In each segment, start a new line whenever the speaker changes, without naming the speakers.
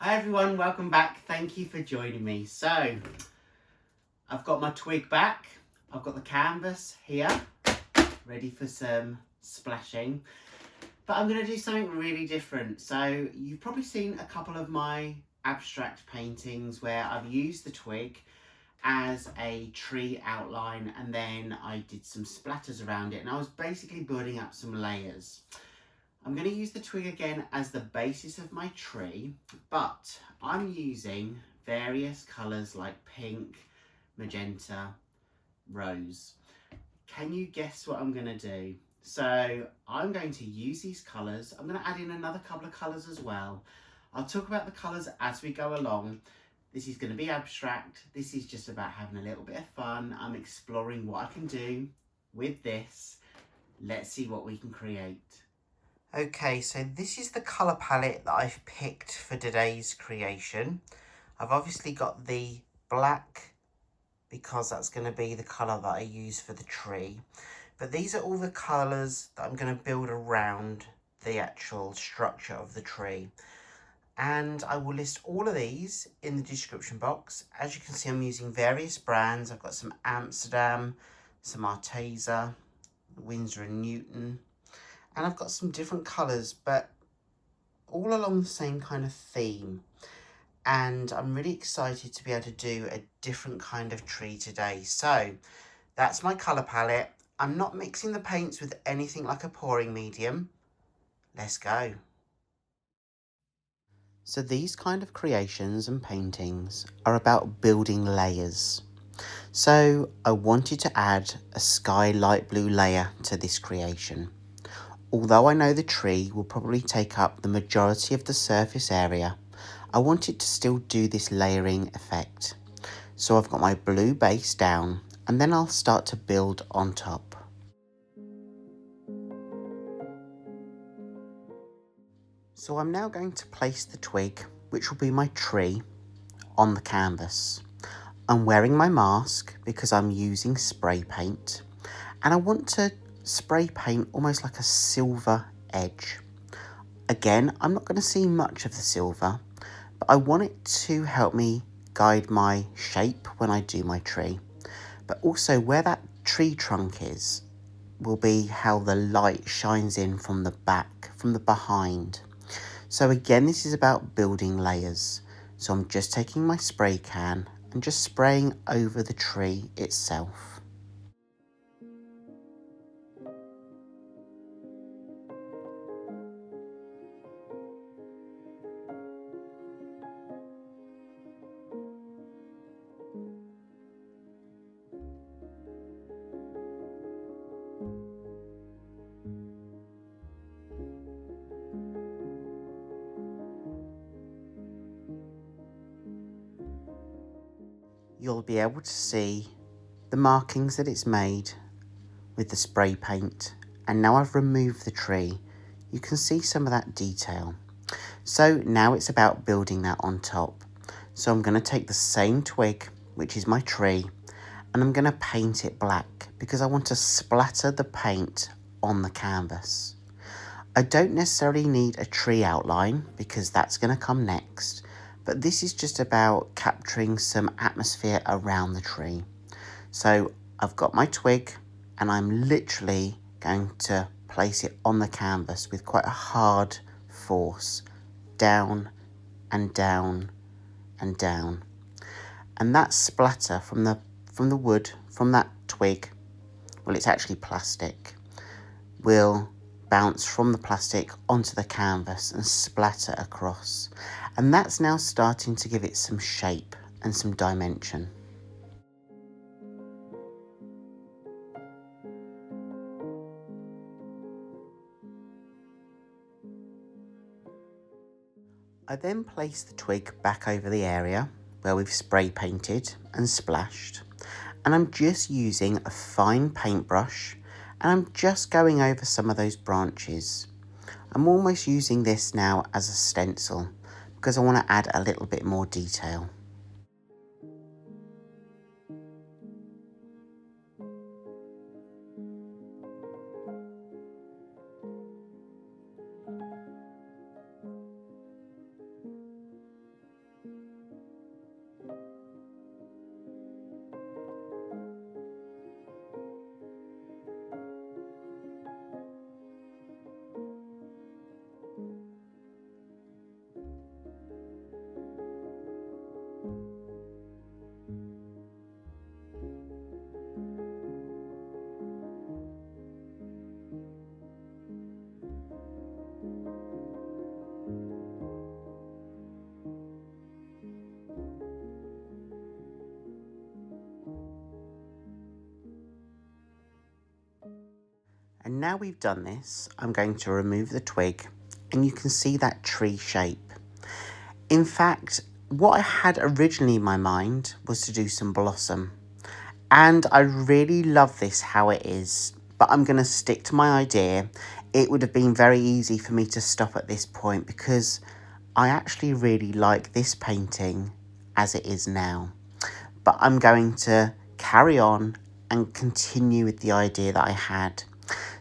Hi everyone, welcome back. Thank you for joining me. So, I've got my twig back. I've got the canvas here, ready for some splashing. But I'm going to do something really different. So, you've probably seen a couple of my abstract paintings where I've used the twig as a tree outline and then I did some splatters around it and I was basically building up some layers. I'm going to use the twig again as the basis of my tree, but I'm using various colours like pink, magenta, rose. Can you guess what I'm going to do? So I'm going to use these colours. I'm going to add in another couple of colours as well. I'll talk about the colours as we go along. This is going to be abstract. This is just about having a little bit of fun. I'm exploring what I can do with this. Let's see what we can create. Okay, so this is the colour palette that I've picked for today's creation. I've obviously got the black because that's going to be the colour that I use for the tree. But these are all the colours that I'm going to build around the actual structure of the tree. And I will list all of these in the description box. As you can see, I'm using various brands. I've got some Amsterdam, some Arteza, Winsor & Newton. And I've got some different colours, but all along the same kind of theme. And I'm really excited to be able to do a different kind of tree today. So that's my colour palette. I'm not mixing the paints with anything like a pouring medium. Let's go. So these kind of creations and paintings are about building layers. So I wanted to add a sky light blue layer to this creation. Although I know the tree will probably take up the majority of the surface area, I wanted to still do this layering effect. So I've got my blue base down and then I'll start to build on top. So I'm now going to place the twig, which will be my tree, on the canvas. I'm wearing my mask because I'm using spray paint and I want to spray paint almost like a silver edge. Again, I'm not going to see much of the silver, but I want it to help me guide my shape when I do my tree. But also where that tree trunk is will be how the light shines in from the back, from the behind. So again, this is about building layers. So I'm just taking my spray can and just spraying over the tree itself. You'll be able to see the markings that it's made with the spray paint, and now I've removed the tree, you can see some of that detail. So now it's about building that on top. So I'm going to take the same twig, which is my tree, and I'm going to paint it black because I want to splatter the paint on the canvas. I don't necessarily need a tree outline because that's going to come next, but this is just about capturing some atmosphere around the tree. So I've got my twig and I'm literally going to place it on the canvas with quite a hard force, down and down and down. And that splatter from the wood, from that twig, well, it's actually plastic, will bounce from the plastic onto the canvas and splatter across. And that's now starting to give it some shape and some dimension. I then place the twig back over the area where we've spray painted and splashed, and I'm just using a fine paintbrush and I'm just going over some of those branches. I'm almost using this now as a stencil because I want to add a little bit more detail. now we've done this, I'm going to remove the twig and you can see that tree shape. In fact, what I had originally in my mind was to do some blossom. And I really love this how it is, but I'm going to stick to my idea. It would have been very easy for me to stop at this point because I actually really like this painting as it is now. But I'm going to carry on and continue with the idea that I had.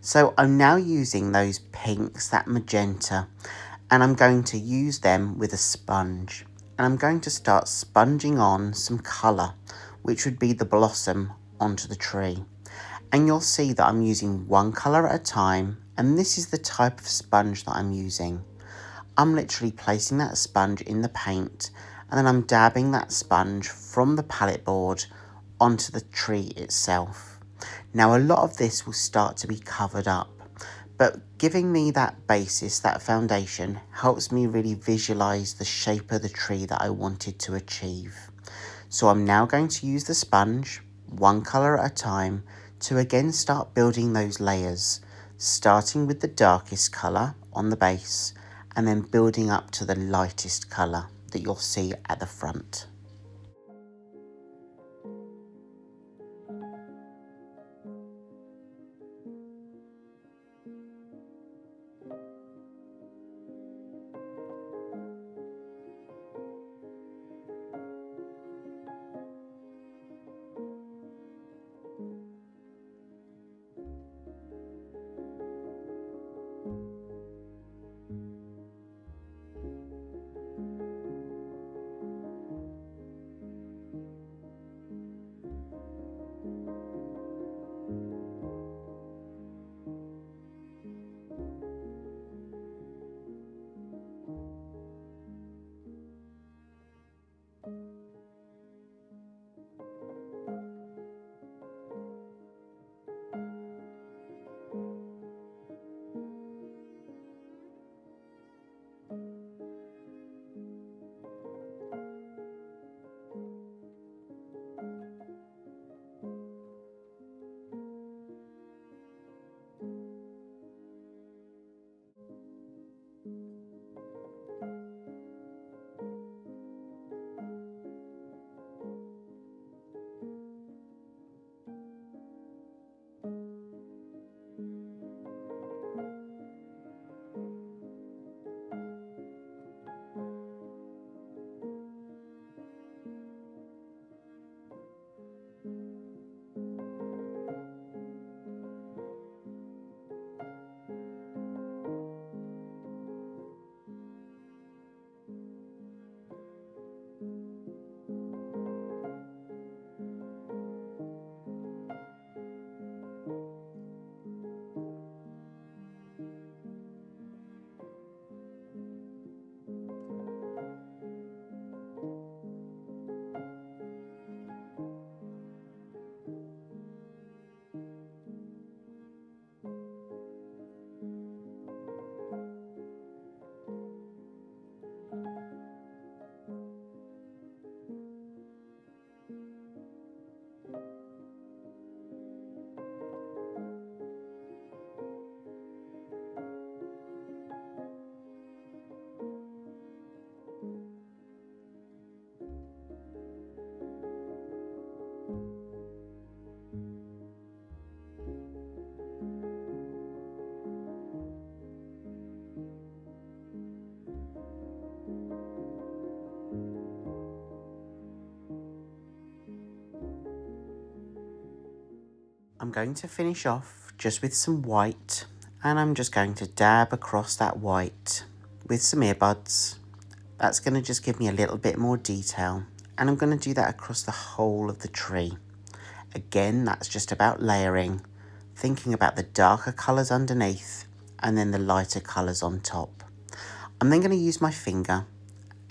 So I'm now using those pinks, that magenta, and I'm going to use them with a sponge. And I'm going to start sponging on some colour, which would be the blossom, onto the tree. And you'll see that I'm using one colour at a time, and this is the type of sponge that I'm using. I'm literally placing that sponge in the paint, and then I'm dabbing that sponge from the palette board onto the tree itself. Now a lot of this will start to be covered up, but giving me that basis, that foundation, helps me really visualise the shape of the tree that I wanted to achieve. So I'm now going to use the sponge, one colour at a time, to again start building those layers, starting with the darkest colour on the base, and then building up to the lightest colour that you'll see at the front. I'm going to finish off just with some white, and I'm just going to dab across that white with some earbuds. That's going to just give me a little bit more detail, and I'm going to do that across the whole of the tree. Again, that's just about layering, thinking about the darker colours underneath and then the lighter colours on top. I'm then going to use my finger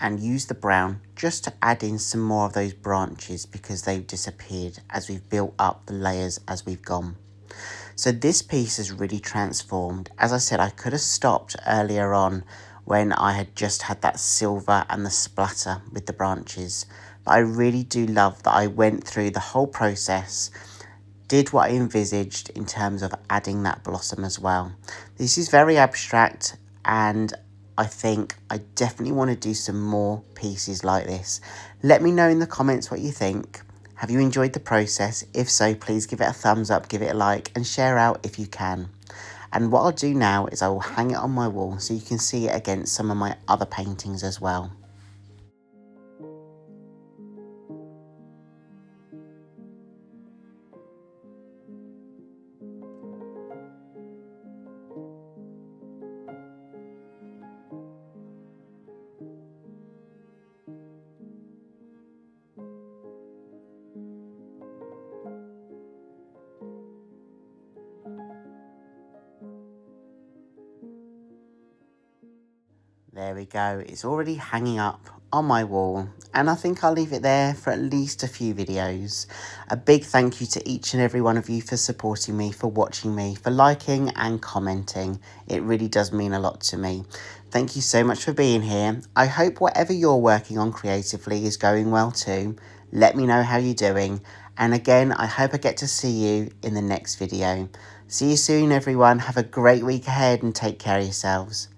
and use the brown just to add in some more of those branches because they've disappeared as we've built up the layers as we've gone. So this piece has really transformed. As I said, I could have stopped earlier on when I had just had that silver and the splatter with the branches, but I really do love that I went through the whole process, did what I envisaged in terms of adding that blossom as well. This is very abstract, and I think I definitely want to do some more pieces like this. Let me know in the comments what you think. Have you enjoyed the process? If so, please give it a thumbs up, give it a like, and share out if you can. And what I'll do now is I will hang it on my wall so you can see it against some of my other paintings as well. There we go, it's already hanging up on my wall, and I think I'll leave it there for at least a few videos. A big thank you to each and every one of you for supporting me, for watching me, for liking and commenting. It really does mean a lot to me. Thank you so much for being here. I hope whatever you're working on creatively is going well too. Let me know how you're doing. And again, I hope I get to see you in the next video. See you soon, everyone. Have a great week ahead and take care of yourselves.